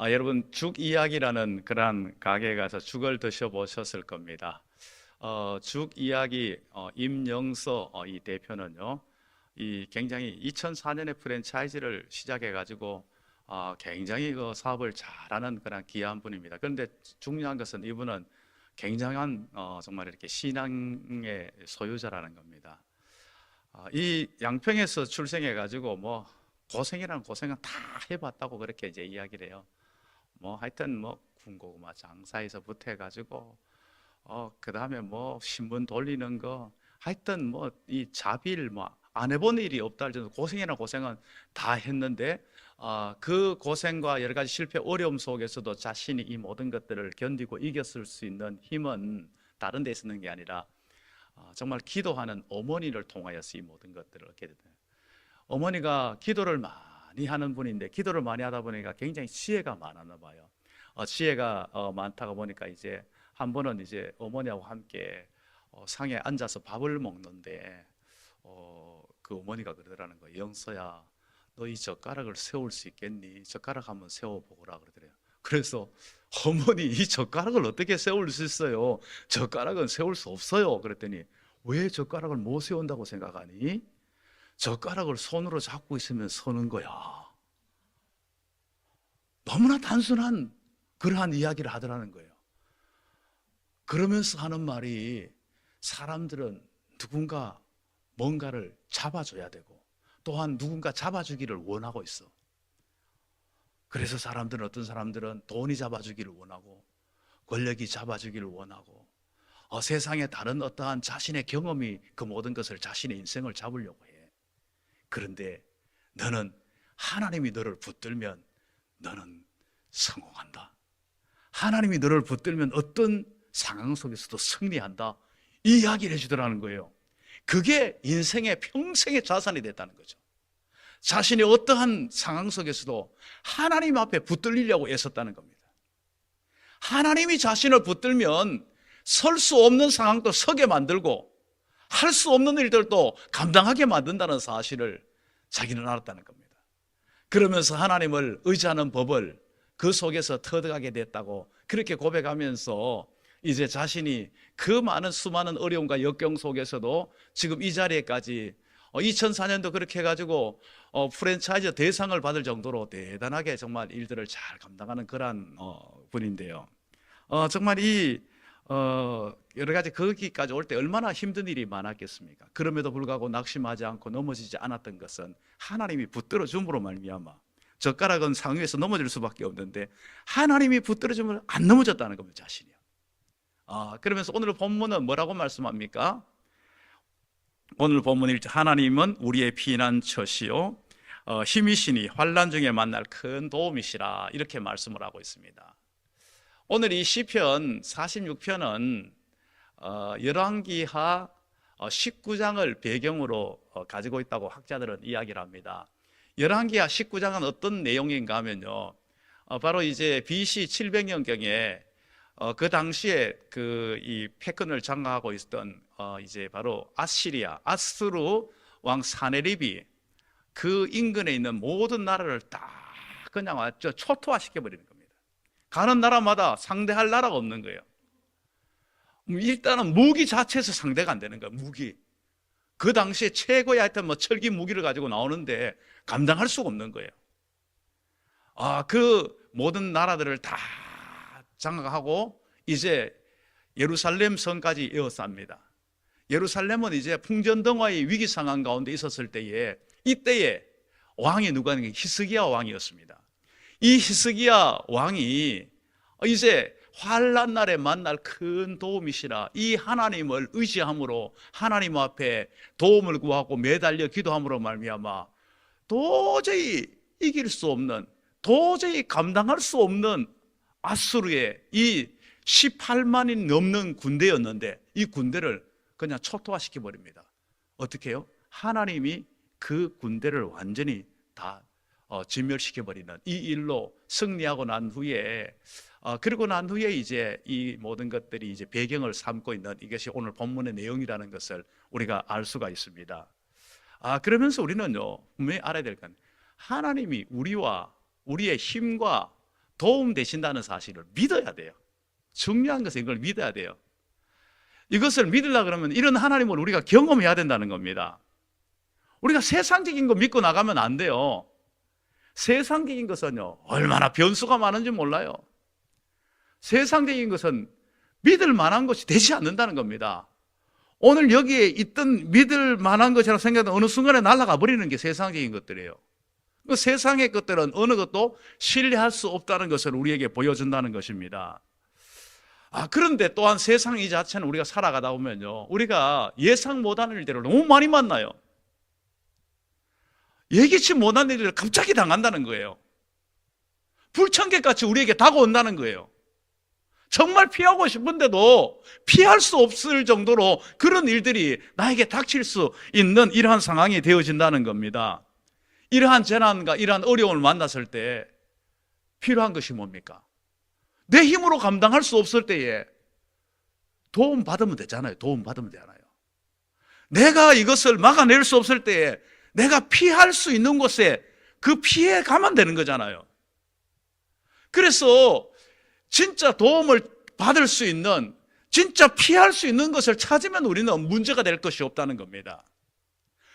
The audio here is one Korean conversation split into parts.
여러분 죽 이야기라는 그러한 가게에 가서 죽을 드셔보셨을 겁니다. 죽 이야기 임영서 이 대표는요, 이 굉장히 2004년에 프랜차이즈를 시작해가지고 굉장히 그 사업을 잘하는 그런 귀한 분입니다. 그런데 중요한 것은 이분은 굉장한 정말 이렇게 신앙의 소유자라는 겁니다. 이 양평에서 출생해가지고 뭐 고생이란 고생은 다 해봤다고 그렇게 이제 이야기를 해요. 뭐 하여튼 뭐 군고구마 장사에서부터 해가지고 그 다음에 뭐 신문 돌리는 거 하여튼 뭐 이 자비를 뭐 안 해본 일이 없다 할 정도 고생이나 고생은 다 했는데 그 고생과 여러 가지 실패 어려움 속에서도 자신이 이 모든 것들을 견디고 이겼을 수 있는 힘은 다른 데 쓰는 게 아니라 정말 기도하는 어머니를 통하여서 이 모든 것들을 얻게 되요. 어머니가 기도를 많이 하는 분인데 기도를 많이 하다 보니까 굉장히 지혜가 많았나 봐요. 지혜가 많다가 보니까 이제 한 번은 이제 어머니하고 함께 상에 앉아서 밥을 먹는데 그 어머니가 그러더라는 거예요. 영서야, 너 이 젓가락을 세울 수 있겠니? 젓가락 한번 세워보거라 그러더래요. 그래서 어머니 이 젓가락을 어떻게 세울 수 있어요? 젓가락은 세울 수 없어요. 그랬더니 왜 젓가락을 못 세운다고 생각하니? 젓가락을 손으로 잡고 있으면 서는 거야. 너무나 단순한 그러한 이야기를 하더라는 거예요. 그러면서 하는 말이 사람들은 누군가 뭔가를 잡아줘야 되고 또한 누군가 잡아주기를 원하고 있어. 그래서 사람들은 어떤 사람들은 돈이 잡아주기를 원하고 권력이 잡아주기를 원하고 세상에 다른 어떠한 자신의 경험이 그 모든 것을 자신의 인생을 잡으려고 해. 그런데 너는 하나님이 너를 붙들면 너는 성공한다. 하나님이 너를 붙들면 어떤 상황 속에서도 승리한다. 이 이야기를 해주더라는 거예요. 그게 인생의 평생의 자산이 됐다는 거죠. 자신이 어떠한 상황 속에서도 하나님 앞에 붙들리려고 애썼다는 겁니다. 하나님이 자신을 붙들면 설 수 없는 상황도 서게 만들고 할 수 없는 일들도 감당하게 만든다는 사실을 자기는 알았다는 겁니다. 그러면서 하나님을 의지하는 법을 그 속에서 터득하게 됐다고 그렇게 고백하면서 이제 자신이 그 많은 수많은 어려움과 역경 속에서도 지금 이 자리에까지 2004년도 그렇게 해가지고 프랜차이즈 대상을 받을 정도로 대단하게 정말 일들을 잘 감당하는 그런 분인데요. 정말 이 여러 가지 거기까지 올 때 얼마나 힘든 일이 많았겠습니까? 그럼에도 불구하고 낙심하지 않고 넘어지지 않았던 것은 하나님이 붙들어 줌으로 말미암아. 젓가락은 상위에서 넘어질 수밖에 없는데 하나님이 붙들어 주면 안 넘어졌다는 겁니다. 자신이요. 그러면서 오늘 본문은 뭐라고 말씀합니까? 오늘 본문 1절 하나님은 우리의 피난처시요 힘이시니 환난 중에 만날 큰 도움이시라 이렇게 말씀을 하고 있습니다. 오늘 이 시편 46편은 열왕기하 19장을 배경으로 가지고 있다고 학자들은 이야기를 합니다. 열왕기하 19장은 어떤 내용인가 하면요, 바로 이제 BC 700년경에 그 당시에 그 이 패권을 장악하고 있었던 이제 바로 아시리아 아스루 왕 사네립이 그 인근에 있는 모든 나라를 다 그냥 완전 초토화시켜 버리는 겁니다. 가는 나라마다 상대할 나라가 없는 거예요. 일단은 무기 자체에서 상대가 안 되는 거예요. 무기. 그 당시에 최고의 하여튼 뭐 철기 무기를 가지고 나오는데 감당할 수가 없는 거예요. 그 모든 나라들을 다 장악하고 이제 예루살렘 성까지 에워쌉니다. 예루살렘은 이제 풍전등화의 위기 상황 가운데 있었을 때에 이때에 왕이 누구냐? 히스기야 왕이었습니다. 이 히스기야 왕이 이제 환난 날에 만날 큰 도움이시라 이 하나님을 의지함으로 하나님 앞에 도움을 구하고 매달려 기도함으로 말미암아 도저히 이길 수 없는 도저히 감당할 수 없는 아수르의 이 18만이 넘는 군대였는데 이 군대를 그냥 초토화시켜 버립니다. 어떻게 해요? 하나님이 그 군대를 완전히 다 진멸시켜 버리는 이 일로 승리하고 난 후에 그리고 난 후에 이제 이 모든 것들이 이제 배경을 삼고 있는 이것이 오늘 본문의 내용이라는 것을 우리가 알 수가 있습니다. 그러면서 우리는요 분명히 알아야 될 건 하나님이 우리와 우리의 힘과 도움 되신다는 사실을 믿어야 돼요. 중요한 것은 이걸 믿어야 돼요. 이것을 믿으려고 그러면 이런 하나님을 우리가 경험해야 된다는 겁니다. 우리가 세상적인 거 믿고 나가면 안 돼요. 세상적인 것은요, 얼마나 변수가 많은지 몰라요. 세상적인 것은 믿을 만한 것이 되지 않는다는 겁니다. 오늘 여기에 있던 믿을 만한 것이라고 생각하는 어느 순간에 날아가 버리는 게 세상적인 것들이에요. 그 세상의 것들은 어느 것도 신뢰할 수 없다는 것을 우리에게 보여준다는 것입니다. 그런데 또한 세상 이 자체는 우리가 살아가다 보면요, 우리가 예상 못하는 일들을 너무 많이 만나요. 예기치 못한 일을 갑자기 당한다는 거예요. 불청객같이 우리에게 다가온다는 거예요. 정말 피하고 싶은데도 피할 수 없을 정도로 그런 일들이 나에게 닥칠 수 있는 이러한 상황이 되어진다는 겁니다. 이러한 재난과 이러한 어려움을 만났을 때 필요한 것이 뭡니까? 내 힘으로 감당할 수 없을 때에 도움 받으면 되잖아요. 도움 받으면 되잖아요. 내가 이것을 막아낼 수 없을 때에 내가 피할 수 있는 곳에 그 피해 가면 되는 거잖아요. 그래서 진짜 도움을 받을 수 있는, 진짜 피할 수 있는 것을 찾으면 우리는 문제가 될 것이 없다는 겁니다.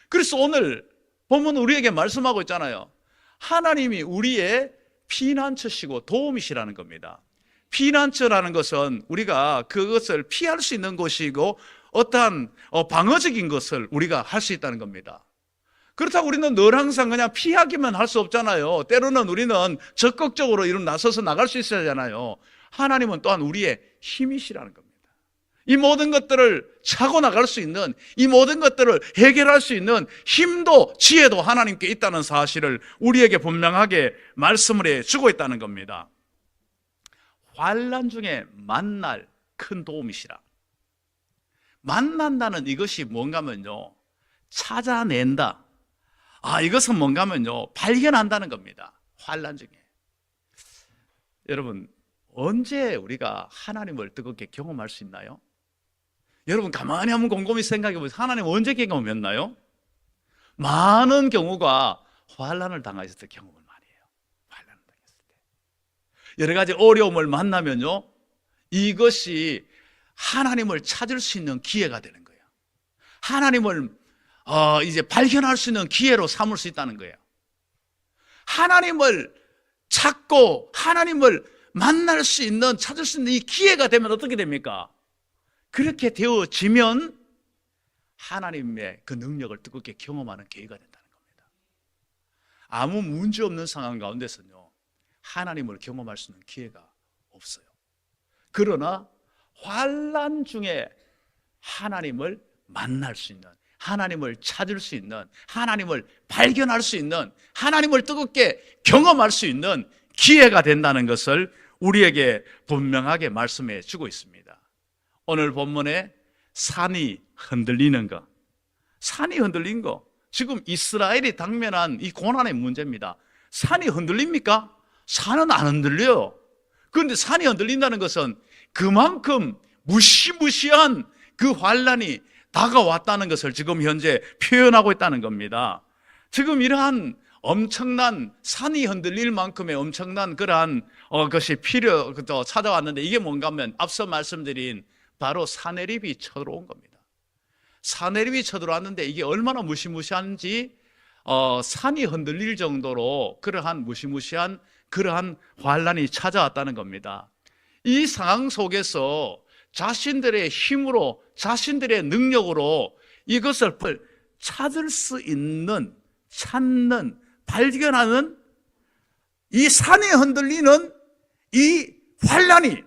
그래서 오늘 보면 우리에게 말씀하고 있잖아요. 하나님이 우리의 피난처시고 도움이시라는 겁니다. 피난처라는 것은 우리가 그것을 피할 수 있는 곳이고 어떠한 방어적인 것을 우리가 할 수 있다는 겁니다. 그렇다고 우리는 늘 항상 그냥 피하기만 할 수 없잖아요. 때로는 우리는 적극적으로 이런 나서서 나갈 수 있어야 하잖아요. 하나님은 또한 우리의 힘이시라는 겁니다. 이 모든 것들을 차고 나갈 수 있는, 이 모든 것들을 해결할 수 있는 힘도 지혜도 하나님께 있다는 사실을 우리에게 분명하게 말씀을 해주고 있다는 겁니다. 환난 중에 만날 큰 도움이시라. 만난다는 이것이 뭔가면요, 찾아낸다. 이것은 뭔가면요, 발견한다는 겁니다. 환난 중에. 여러분, 언제 우리가 하나님을 뜨겁게 경험할 수 있나요? 여러분 가만히 한번 곰곰이 생각해 보세요. 하나님 언제 경험했나요? 많은 경우가 환난을 당했을 때 경험을 많이 해요. 환난을 당했을 때. 여러 가지 어려움을 만나면요, 이것이 하나님을 찾을 수 있는 기회가 되는 거예요. 하나님을 이제 발견할 수 있는 기회로 삼을 수 있다는 거예요. 하나님을 찾고 하나님을 만날 수 있는, 찾을 수 있는 이 기회가 되면 어떻게 됩니까? 그렇게 되어지면 하나님의 그 능력을 뜨겁게 경험하는 기회가 된다는 겁니다. 아무 문제 없는 상황 가운데서는요, 하나님을 경험할 수 있는 기회가 없어요. 그러나 환난 중에 하나님을 만날 수 있는, 하나님을 찾을 수 있는, 하나님을 발견할 수 있는, 하나님을 뜨겁게 경험할 수 있는 기회가 된다는 것을 우리에게 분명하게 말씀해 주고 있습니다. 오늘 본문에 산이 흔들리는 것, 산이 흔들린 거, 지금 이스라엘이 당면한 이 고난의 문제입니다. 산이 흔들립니까? 산은 안 흔들려요. 그런데 산이 흔들린다는 것은 그만큼 무시무시한 그 환난이 다가왔다는 것을 지금 현재 표현하고 있다는 겁니다. 지금 엄청난 산이 흔들릴 만큼의 엄청난 그러한 것이 찾아왔는데, 이게 뭔가 하면 앞서 말씀드린 바로 산해립이 쳐들어온 겁니다. 산해립이 쳐들어왔는데 이게 얼마나 무시무시한지 산이 흔들릴 정도로 그러한 무시무시한 그러한 환난이 찾아왔다는 겁니다. 이 상황 속에서 자신들의 힘으로, 자신들의 능력으로 이것을 찾을 수 있는, 찾는, 발견하는 이 산이 흔들리는 이 환난이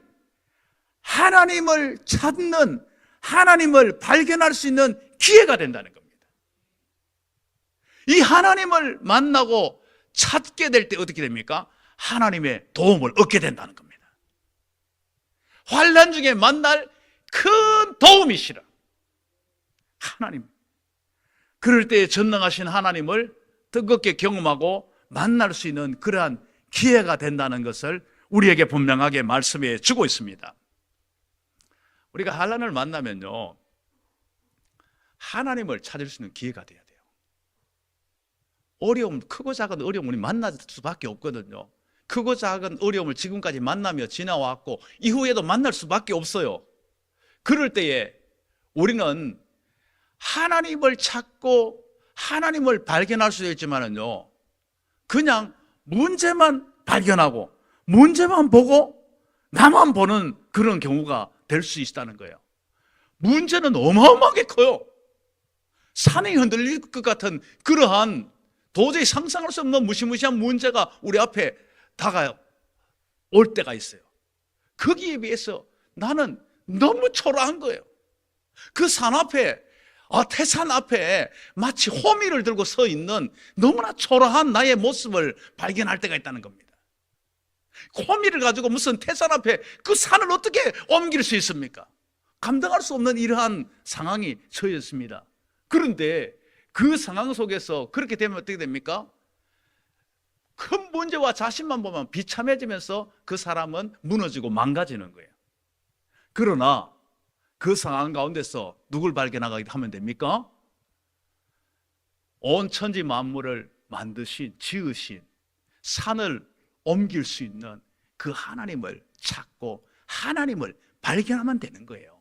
하나님을 찾는, 하나님을 발견할 수 있는 기회가 된다는 겁니다. 이 하나님을 만나고 찾게 될 때 어떻게 됩니까? 하나님의 도움을 얻게 된다는 겁니다. 환난 중에 만날 큰 도움이시라. 하나님. 그럴 때 전능하신 하나님을 뜨겁게 경험하고 만날 수 있는 그러한 기회가 된다는 것을 우리에게 분명하게 말씀해 주고 있습니다. 우리가 환난을 만나면요, 하나님을 찾을 수 있는 기회가 돼야 돼요. 어려움, 크고 작은 어려움을 만날 수밖에 없거든요. 크고 작은 어려움을 지금까지 만나며 지나왔고 이후에도 만날 수밖에 없어요. 그럴 때에 우리는 하나님을 찾고 하나님을 발견할 수 있지만은요, 그냥 문제만 발견하고 문제만 보고 나만 보는 그런 경우가 될 수 있다는 거예요. 문제는 어마어마하게 커요. 산이 흔들릴 것 같은 그러한 도저히 상상할 수 없는 무시무시한 문제가 우리 앞에 다가올 때가 있어요. 거기에 비해서 나는 너무 초라한 거예요. 그 산 앞에, 태산 앞에 마치 호미를 들고 서 있는 너무나 초라한 나의 모습을 발견할 때가 있다는 겁니다. 호미를 가지고 무슨 태산 앞에 그 산을 어떻게 옮길 수 있습니까? 감당할 수 없는 이러한 상황이 처해졌습니다. 그런데 그 상황 속에서 그렇게 되면 어떻게 됩니까? 큰 문제와 자신만 보면 비참해지면서 그 사람은 무너지고 망가지는 거예요. 그러나 그 상황 가운데서 누굴 발견하게 하면 됩니까? 온 천지 만물을 만드신, 지으신, 산을 옮길 수 있는 그 하나님을 찾고 하나님을 발견하면 되는 거예요.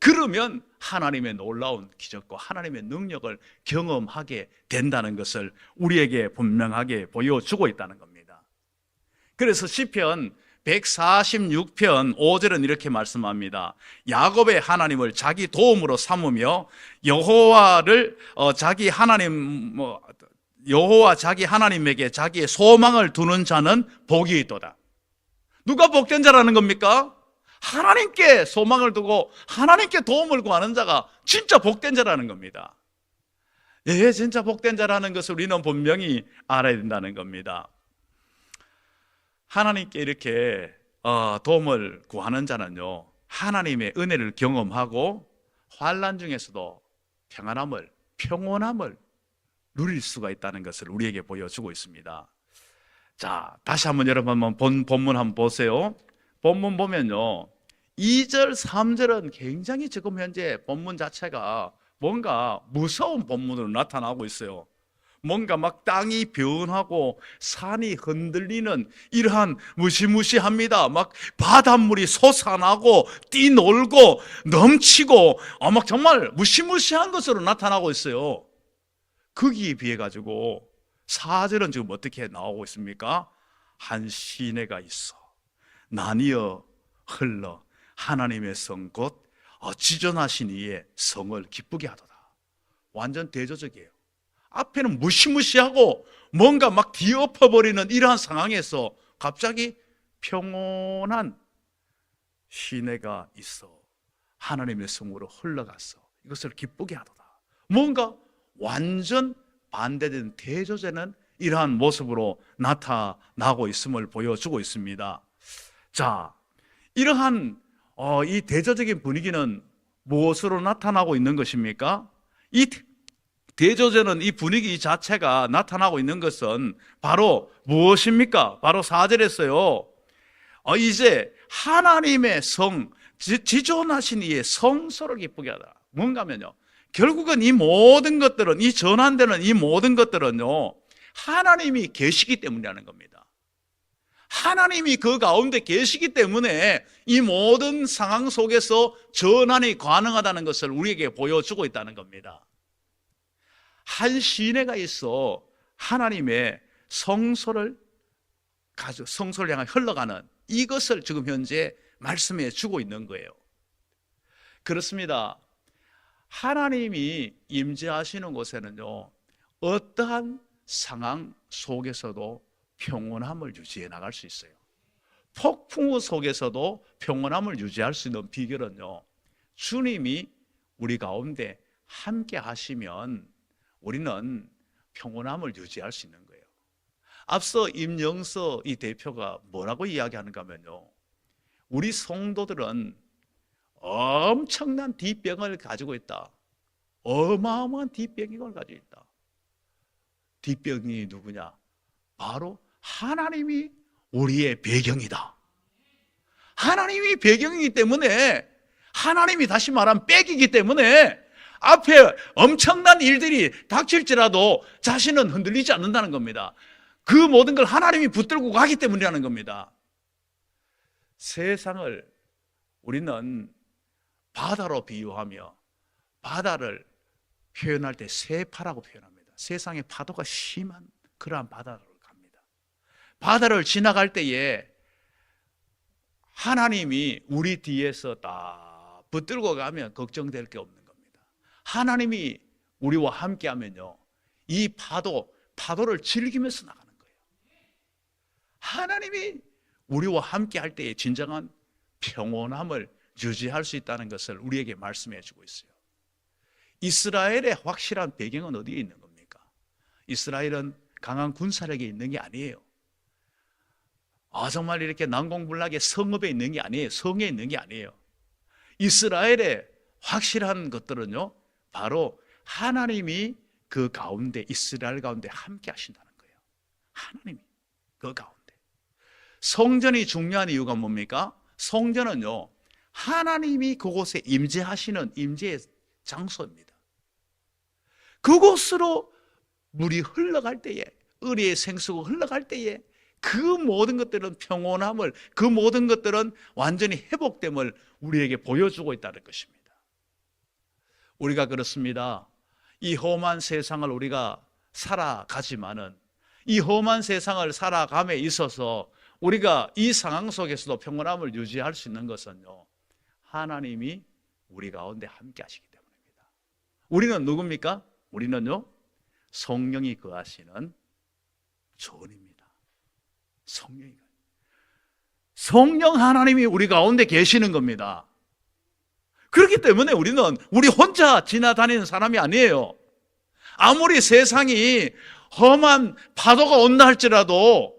그러면 하나님의 놀라운 기적과 하나님의 능력을 경험하게 된다는 것을 우리에게 분명하게 보여주고 있다는 겁니다. 그래서 시편 146편 5절은 이렇게 말씀합니다. 야곱의 하나님을 자기 도움으로 삼으며 여호와를 여호와 자기 하나님에게 자기의 소망을 두는 자는 복이 있도다. 누가 복된 자라는 겁니까? 하나님께 소망을 두고 하나님께 도움을 구하는 자가 진짜 복된 자라는 겁니다. 예, 진짜 복된 자라는 것을 우리는 분명히 알아야 된다는 겁니다. 하나님께 이렇게 도움을 구하는 자는요, 하나님의 은혜를 경험하고 환난 중에서도 평온함을 누릴 수가 있다는 것을 우리에게 보여주고 있습니다. 자, 다시 한번 여러분 본문 한번 보세요. 본문 보면요, 2절, 3절은 굉장히 지금 현재 본문 자체가 뭔가 무서운 본문으로 나타나고 있어요. 뭔가 막 땅이 변하고 산이 흔들리는 이러한 무시무시합니다. 막 바닷물이 솟아나고 뛰놀고 넘치고 막 정말 무시무시한 것으로 나타나고 있어요. 거기에 비해 가지고 4절은 지금 어떻게 나오고 있습니까? 한 시내가 있어 나뉘어 흘러 하나님의 성 곧 지존하신 이의 성을 기쁘게 하도다. 완전 대조적이에요. 앞에는 무시무시하고 뭔가 막 뒤엎어버리는 이러한 상황에서 갑자기 평온한 시내가 있어 하나님의 성으로 흘러갔어. 이것을 기쁘게 하도다. 뭔가 완전 반대된 대조되는 이러한 모습으로 나타나고 있음을 보여주고 있습니다. 자, 이러한 이 대조적인 분위기는 무엇으로 나타나고 있는 것입니까? 이 대조되는 이 분위기 자체가 나타나고 있는 것은 바로 무엇입니까? 바로 4절에서요, 이제 하나님의 성, 지존하신 이의 성소를 기쁘게 하다. 뭔가 하면요, 결국은 이 모든 것들은, 이 전환되는 이 모든 것들은요, 하나님이 계시기 때문이라는 겁니다. 하나님이 그 가운데 계시기 때문에 이 모든 상황 속에서 전환이 가능하다는 것을 우리에게 보여주고 있다는 겁니다. 한 시내가 있어 하나님의 성소를 향해 흘러가는 이것을 지금 현재 말씀해 주고 있는 거예요. 그렇습니다. 하나님이 임재하시는 곳에는요, 어떠한 상황 속에서도 평온함을 유지해 나갈 수 있어요. 폭풍우 속에서도 평온함을 유지할 수 있는 비결은요, 주님이 우리 가운데 함께 하시면 우리는 평온함을 유지할 수 있는 거예요. 앞서 임영서 이 대표가 뭐라고 이야기하는가 하면요, 우리 성도들은 엄청난 뒷병을 가지고 있다. 어마어마한 뒷병을 가지고 있다. 뒷병이 누구냐? 바로 하나님이 우리의 배경이다. 하나님이 배경이기 때문에, 하나님이 다시 말하면 백이기 때문에 앞에 엄청난 일들이 닥칠지라도 자신은 흔들리지 않는다는 겁니다. 그 모든 걸 하나님이 붙들고 가기 때문이라는 겁니다. 세상을 우리는 바다로 비유하며 바다를 표현할 때 세파라고 표현합니다. 세상의 파도가 심한 그러한 바다로 갑니다. 바다를 지나갈 때에 하나님이 우리 뒤에서 다 붙들고 가면 걱정될 게 없는 겁니다. 하나님이 우리와 함께 하면요, 이 파도를 즐기면서 나가는 거예요. 하나님이 우리와 함께 할 때에 진정한 평온함을 유지할 수 있다는 것을 우리에게 말씀해 주고 있어요. 이스라엘의 확실한 배경은 어디에 있는 겁니까? 이스라엘은 강한 군사력에 있는 게 아니에요. 정말 이렇게 난공불락의 성읍에 있는 게 아니에요. 성에 있는 게 아니에요. 이스라엘의 확실한 것들은요, 바로 하나님이 그 가운데, 이스라엘 가운데 함께 하신다는 거예요. 하나님이 그 가운데. 성전이 중요한 이유가 뭡니까? 성전은요, 하나님이 그곳에 임재하시는 임재의 장소입니다. 그곳으로 물이 흘러갈 때에, 의리의 생수가 흘러갈 때에 그 모든 것들은 평온함을, 그 모든 것들은 완전히 회복됨을 우리에게 보여주고 있다는 것입니다. 우리가 그렇습니다. 이 험한 세상을 우리가 살아가지만은, 이 험한 세상을 살아감에 있어서 우리가 이 상황 속에서도 평온함을 유지할 수 있는 것은요, 하나님이 우리 가운데 함께 하시기 때문입니다. 우리는 누굽니까? 우리는요, 성령이 거하시는 존입니다. 성령 하나님이 우리 가운데 계시는 겁니다. 그렇기 때문에 우리 혼자 지나다니는 사람이 아니에요. 아무리 세상이 험한 파도가 온다 할지라도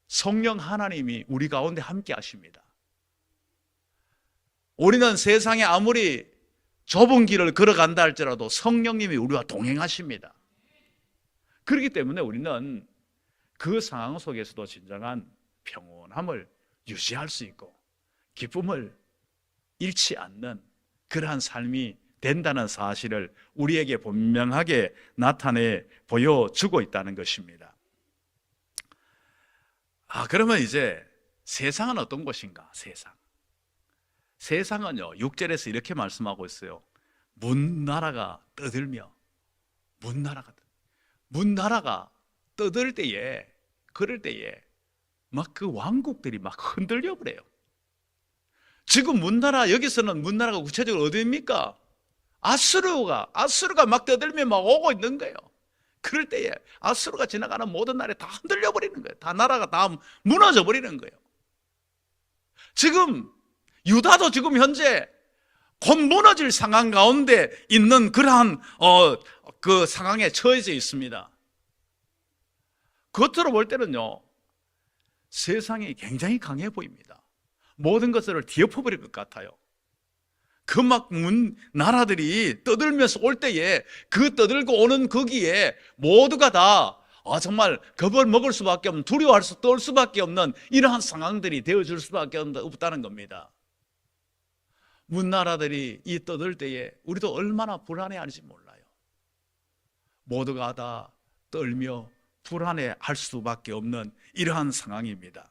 성령 하나님이 우리 가운데 함께 하십니다. 우리는 세상에 아무리 좁은 길을 걸어간다 할지라도 성령님이 우리와 동행하십니다. 그렇기 때문에 우리는 그 상황 속에서도 진정한 평온함을 유지할 수 있고 기쁨을 잃지 않는 그러한 삶이 된다는 사실을 우리에게 분명하게 나타내 보여주고 있다는 것입니다. 그러면 이제 세상은 어떤 곳인가? 세상은요, 6절에서 이렇게 말씀하고 있어요. 문나라가 떠들며, 문나라가 떠들 때에, 그럴 때에 막 그 왕국들이 막 흔들려 버려요. 지금 문나라, 여기서는 문나라가 구체적으로 어디입니까? 아수르가 막 떠들며 막 오고 있는 거예요. 그럴 때에 아수르가 지나가는 모든 나라에 다 흔들려 버리는 거예요. 다 나라가 다 무너져 버리는 거예요. 지금 유다도 지금 현재 곧 무너질 상황 가운데 있는 그러한 그 상황에 처해져 있습니다. 겉으로 볼 때는요, 세상이 굉장히 강해 보입니다. 모든 것을 뒤엎어버릴 것 같아요. 그 막 나라들이 떠들면서 올 때에 그 떠들고 오는 거기에 모두가 다 정말 겁을 먹을 수밖에 없는, 두려워할 떨 수밖에 없는 이러한 상황들이 되어줄 수밖에 없다는 겁니다. 문나라들이 이 떠들 때에 우리도 얼마나 불안해할지 몰라요. 모두가 다 떨며 불안해할 수밖에 없는 이러한 상황입니다.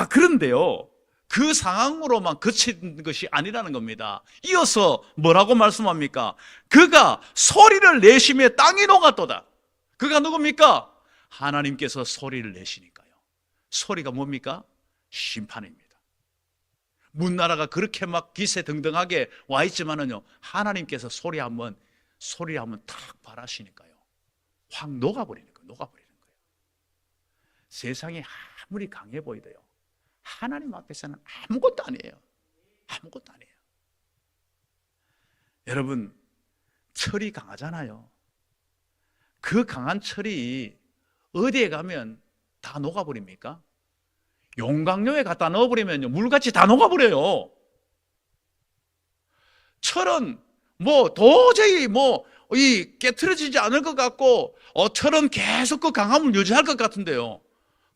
그런데요, 그 상황으로만 그친 것이 아니라는 겁니다. 이어서 뭐라고 말씀합니까? 그가 소리를 내시며 땅이 녹았도다. 그가 누굽니까? 하나님께서 소리를 내시니까요. 소리가 뭡니까? 심판입니다. 문나라가 그렇게 막 기세등등하게 와 있지만은요, 하나님께서 소리 한번 탁 발하시니까요, 확 녹아버리는 거예요. 세상이 아무리 강해 보이도요, 하나님 앞에서는 아무것도 아니에요. 여러분, 철이 강하잖아요. 그 강한 철이 어디에 가면 다 녹아버립니까? 용광로에 갖다 넣어버리면요, 물같이 다 녹아버려요. 철은 도저히 깨트려지지 않을 것 같고, 철은 계속 그 강함을 유지할 것 같은데요,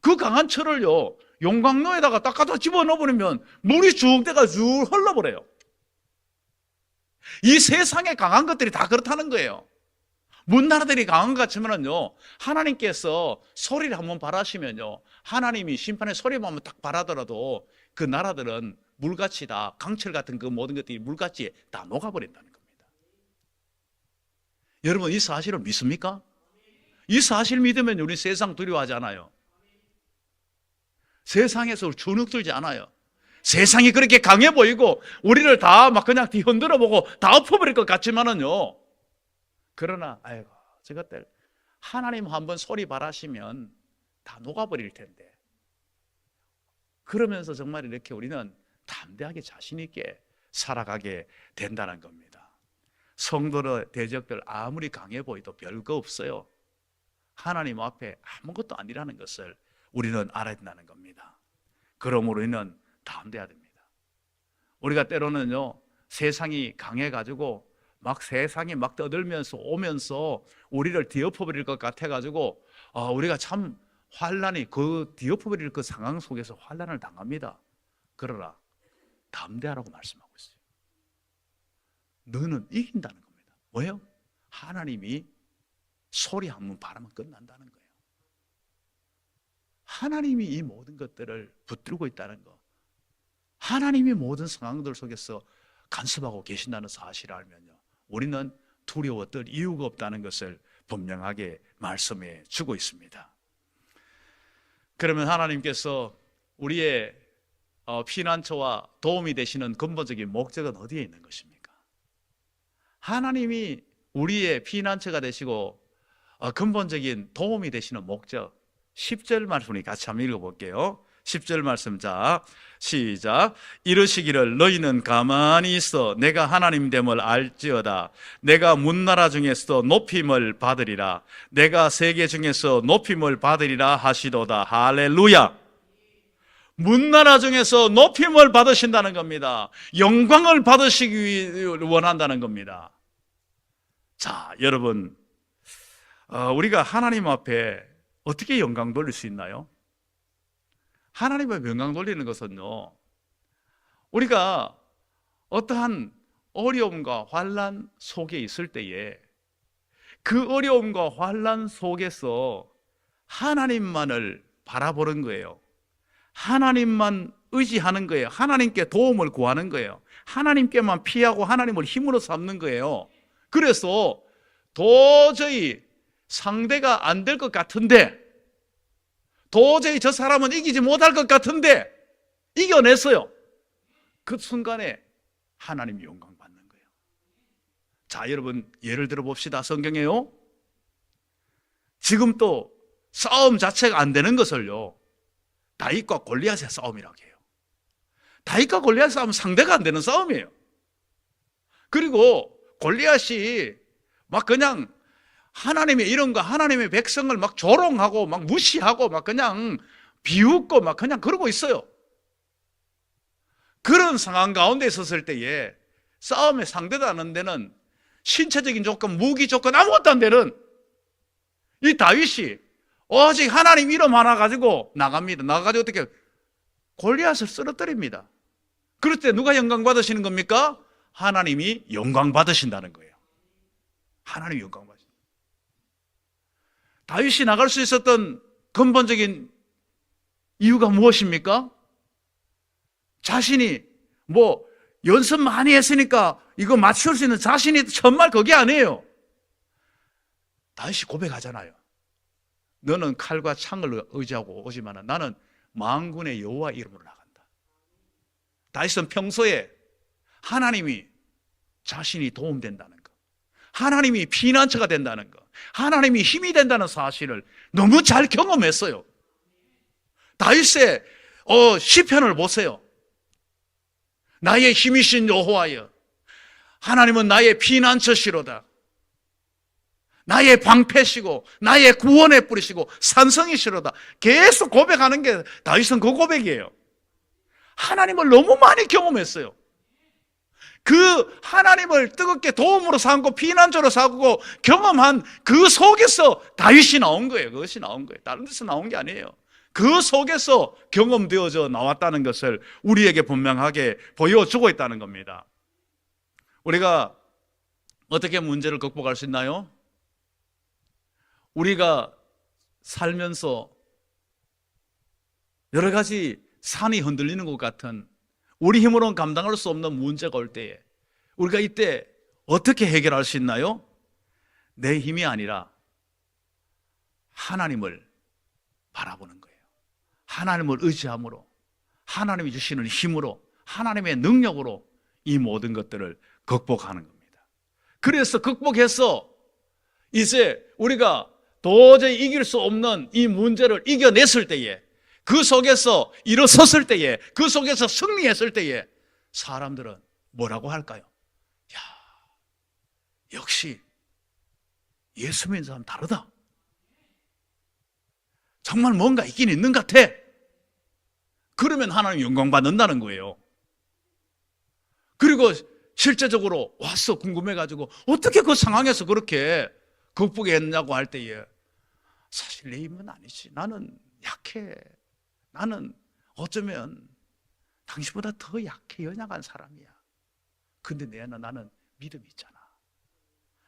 그 강한 철을요, 용광로에다가 딱 갖다 집어넣어버리면 물이 쭉 대가 쭉 흘러버려요. 이 세상에 강한 것들이 다 그렇다는 거예요. 문나라들이 강한 것 같으면요, 하나님께서 소리를 한번 바라시면요, 하나님이 심판의 소리만 한번 딱 바라더라도 그 나라들은 물같이 다, 강철 같은 그 모든 것들이 물같이 다 녹아버린다는 겁니다. 여러분, 이 사실을 믿습니까? 이 사실 믿으면 우리 세상 두려워하지 않아요. 세상에서 주눅들지 않아요. 세상이 그렇게 강해 보이고 우리를 다 막 그냥 뒤흔들어 보고 다 엎어버릴 것 같지만은요, 그러나 아이고 저것들 하나님 한번 소리 바라시면 다 녹아버릴 텐데, 그러면서 정말 이렇게 우리는 담대하게 자신 있게 살아가게 된다는 겁니다. 성도의 대적들 아무리 강해 보여도 별거 없어요. 하나님 앞에 아무것도 아니라는 것을 우리는 알아야 된다는 겁니다. 그러므로 우리는 담대해야 됩니다. 우리가 때로는요, 세상이 강해가지고 막 세상이 막 떠들면서 오면서 우리를 뒤엎어버릴 것 같아가지고 우리가 참 환란이, 그 뒤엎어버릴 그 상황 속에서 환란을 당합니다. 그러나 담대하라고 말씀하고 있어요. 너는 이긴다는 겁니다. 왜요? 하나님이 소리 한번 바라면 끝난다는 거예요. 하나님이 이 모든 것들을 붙들고 있다는 것, 하나님이 모든 상황들 속에서 간섭하고 계신다는 사실을 알면요, 우리는 두려워 떨 이유가 없다는 것을 분명하게 말씀해 주고 있습니다. 그러면 하나님께서 우리의 피난처와 도움이 되시는 근본적인 목적은 어디에 있는 것입니까? 하나님이 우리의 피난처가 되시고 근본적인 도움이 되시는 목적, 10절 말씀을 같이 한번 읽어볼게요. 10절 말씀, 자 시작. 이르시기를 너희는 가만히 있어 내가 하나님 됨을 알지어다. 내가 문나라 중에서 높임을 받으리라. 내가 세계 중에서 높임을 받으리라 하시도다. 할렐루야. 문나라 중에서 높임을 받으신다는 겁니다. 영광을 받으시기 원한다는 겁니다. 자, 여러분, 우리가 하나님 앞에 어떻게 영광 돌릴 수 있나요? 하나님 앞에 영광 돌리는 것은요, 우리가 어떠한 어려움과 환난 속에 있을 때에 그 어려움과 환난 속에서 하나님만을 바라보는 거예요. 하나님만 의지하는 거예요. 하나님께 도움을 구하는 거예요. 하나님께만 피하고 하나님을 힘으로 삼는 거예요. 그래서 도저히 상대가 안 될 것 같은데, 도저히 저 사람은 이기지 못할 것 같은데 이겨냈어요. 그 순간에 하나님이 영광 받는 거예요. 자, 여러분, 예를 들어 봅시다. 성경에요, 지금 또 싸움 자체가 안 되는 것을요, 다윗과 골리앗의 싸움이라고 해요. 다윗과 골리앗의 싸움은 상대가 안 되는 싸움이에요. 그리고 골리앗이 막 그냥 하나님의 이름과 하나님의 백성을 막 조롱하고 막 무시하고 막 그냥 비웃고 막 그냥 그러고 있어요. 그런 상황 가운데 있었을 때에 싸움의 상대도 안 되는 신체적인 조건, 무기 조건 아무것도 안 되는 이 다윗이 오직 하나님 이름 하나 가지고 나갑니다. 나가가지고 어떻게 골리앗을 쓰러뜨립니다. 그럴 때 누가 영광 받으시는 겁니까? 하나님이 영광 받으신다는 거예요. 하나님이 영광 받으신다. 다윗이 나갈 수 있었던 근본적인 이유가 무엇입니까? 자신이 뭐 연습 많이 했으니까 이거 맞출 수 있는 자신이 정말 그게 아니에요. 다윗이 고백하잖아요. 너는 칼과 창을 의지하고 오지만 나는 만군의 여호와 이름으로 나간다. 다윗은 평소에 하나님이 자신이 도움된다는 것, 하나님이 피난처가 된다는 것, 하나님이 힘이 된다는 사실을 너무 잘 경험했어요. 다윗의 시편을 보세요. 나의 힘이신 여호와여, 하나님은 나의 피난처시로다. 나의 방패시고 나의 구원의 뿌리시고 산성이시로다. 계속 고백하는 게 다윗은 그 고백이에요. 하나님을 너무 많이 경험했어요. 그 하나님을 뜨겁게 도움으로 삼고 피난처로 삼고 경험한 그 속에서 다윗이 나온 거예요. 그것이 나온 거예요. 다른 데서 나온 게 아니에요. 그 속에서 경험되어져 나왔다는 것을 우리에게 분명하게 보여주고 있다는 겁니다. 우리가 어떻게 문제를 극복할 수 있나요? 우리가 살면서 여러 가지 산이 흔들리는 것 같은 우리 힘으로는 감당할 수 없는 문제가 올 때에 우리가 이때 어떻게 해결할 수 있나요? 내 힘이 아니라 하나님을 바라보는 거예요. 하나님을 의지함으로, 하나님이 주시는 힘으로, 하나님의 능력으로 이 모든 것들을 극복하는 겁니다. 그래서 극복해서 이제 우리가 도저히 이길 수 없는 이 문제를 이겨냈을 때에, 그 속에서 일어섰을 때에, 그 속에서 승리했을 때에 사람들은 뭐라고 할까요? 야, 역시 예수 믿는 사람 다르다. 정말 뭔가 있긴 있는 것 같아. 그러면 하나님 영광 받는다는 거예요. 그리고 실제적으로 와서 궁금해가지고 어떻게 그 상황에서 그렇게 극복했냐고 할 때에 사실 내 힘은 아니지. 나는 약해. 나는 어쩌면 당신보다 더 약해, 연약한 사람이야. 근데 나는 믿음이 있잖아.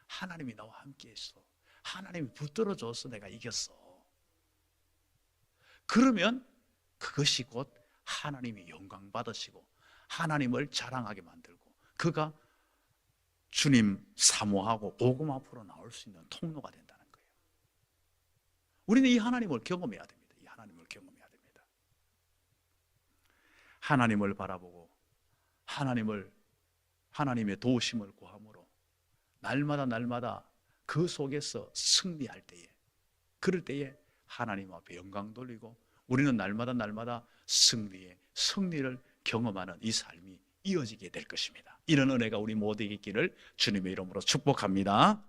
하나님이 나와 함께 있어. 하나님이 붙들어줘서 내가 이겼어. 그러면 그것이 곧 하나님이 영광 받으시고 하나님을 자랑하게 만들고 그가 주님 사모하고 복음 앞으로 나올 수 있는 통로가 된다는 거예요. 우리는 이 하나님을 경험해야 됩니다. 이 하나님을 경험해야 됩니다. 하나님을 바라보고 하나님의 도우심을 구함으로 날마다 그 속에서 승리할 때에, 그럴 때에 하나님 앞에 영광 돌리고 우리는 날마다 승리를 경험하는 이 삶이 이어지게 될 것입니다. 이런 은혜가 우리 모두에게 있기를 주님의 이름으로 축복합니다.